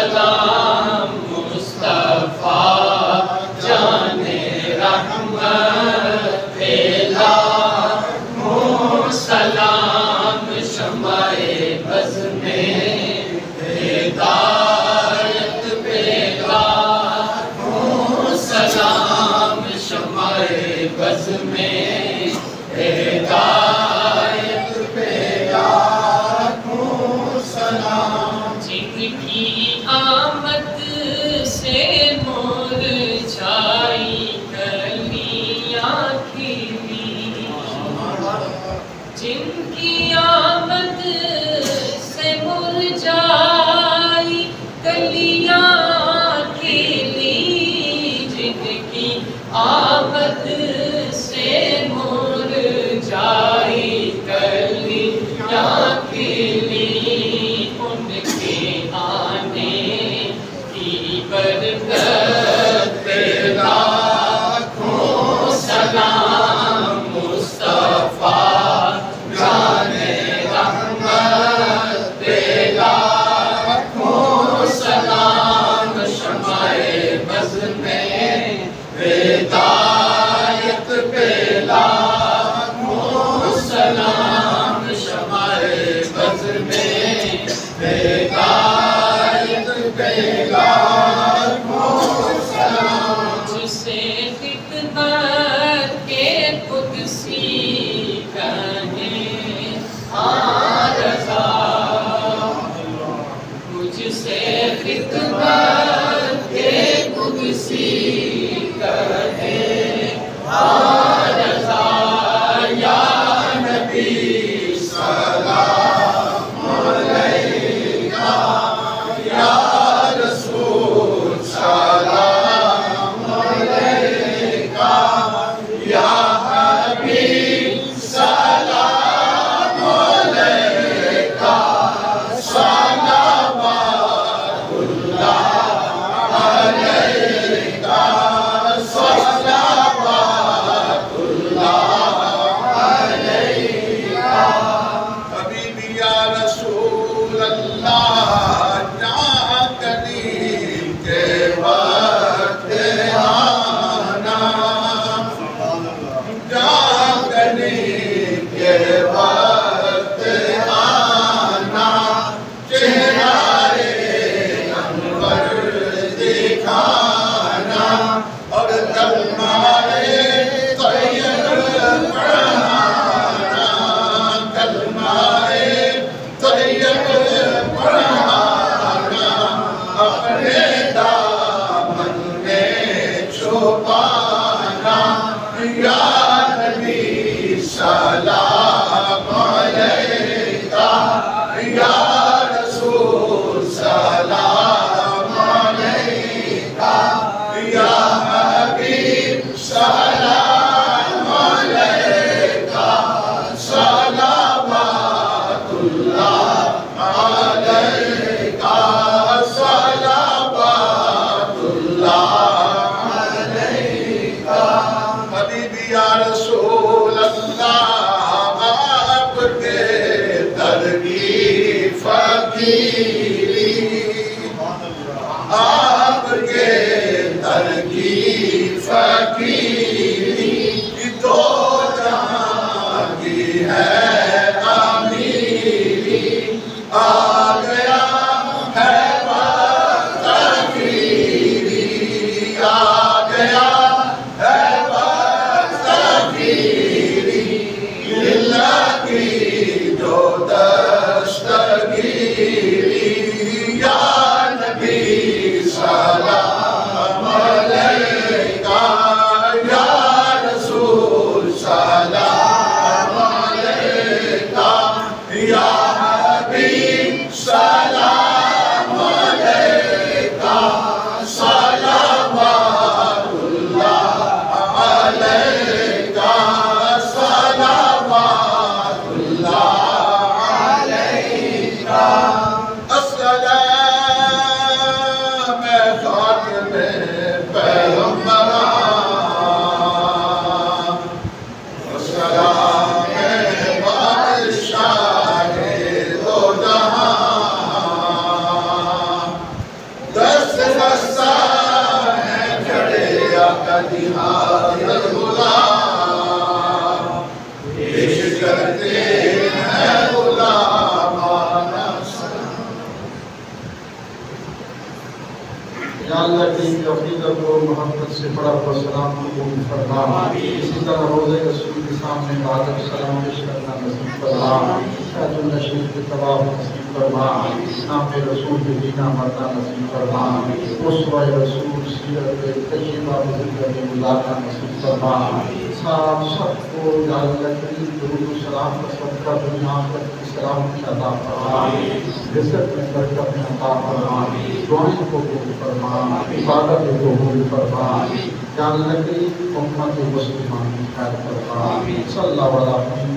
سلام مصطفیٰ جانے رحمت لاکھوں سلام شمع بز میں ہدایت پہ لاکھوں سلام شمع بز میں ہدایت پہ لاکھوں سلام جن کی آمد سے مرجھائی کلیاں کھلی جن کی آمد سے مرجھائی کلیاں کھلی جن کی آمد سے مرجھائی کلیاں کھلی ان کے آنے کی برکت پہ لاکھوں سلام مصطفیٰ جانے رحمت پہ لاکھوں سلام شمع بز میں ہدایت پہ لاکھوں سلام شمع بز میں ہدایت پہ لاکھوں سلام جسے خدمت کے قدسی کہیں ہاں رضا مجھ سے خدمت کے قدسی کہیں ہاں رضا یا نبی سلام علیکہ یا رسول سلام علیکہ یا حبیب سلام علیکہ صلوات اللہ علیکہ صلوات اللہ علیکہ حبیبی یا رسول اللہ جہاں کریم کے وقت آنا جہاں کریم کے وقت آنا چہرہ انور دکھانا اور کلمہ طیب پڑھانا کلمہ طیب پڑھانا اپنے دامن میں چھپانا یا نبی سلام علیکہ یا رسول سلام علیکہ یا حبیب سلام علیکہ صلوات اللہ علیکہ صلوات اللہ علیکہ حبیبی یا رسول اللہ آپ کے در کی فقیری نہایت غلام پیش کرتے ہیں غلامانہ سلام۔ یا اللہ کی عقیدت و محبت سے بڑا و سلام قبول فرما، اسی طرح روزے رسول کے سامنے ادب سلام پیش کرنا نصیب فرما، شاید النشید کے طواف نصیب فرما، نام رسول کے جینا مرنا نصیب فرما، اسوہ رسول سیرت طیبہ زندگی گزارنا نصیب فرما، سب کو یا اللہ کریم درود و سلام کا صدقہ دنیا آخرت کی سلامتی عطا فرما، رزق میں برکت میں عطا فرما، دعائیں کو قبول فرما، عبادت کو قبول فرما، یا اللہ کریم امت مسلمان کی خیر فرما، صلی اللہ علیہ وسلم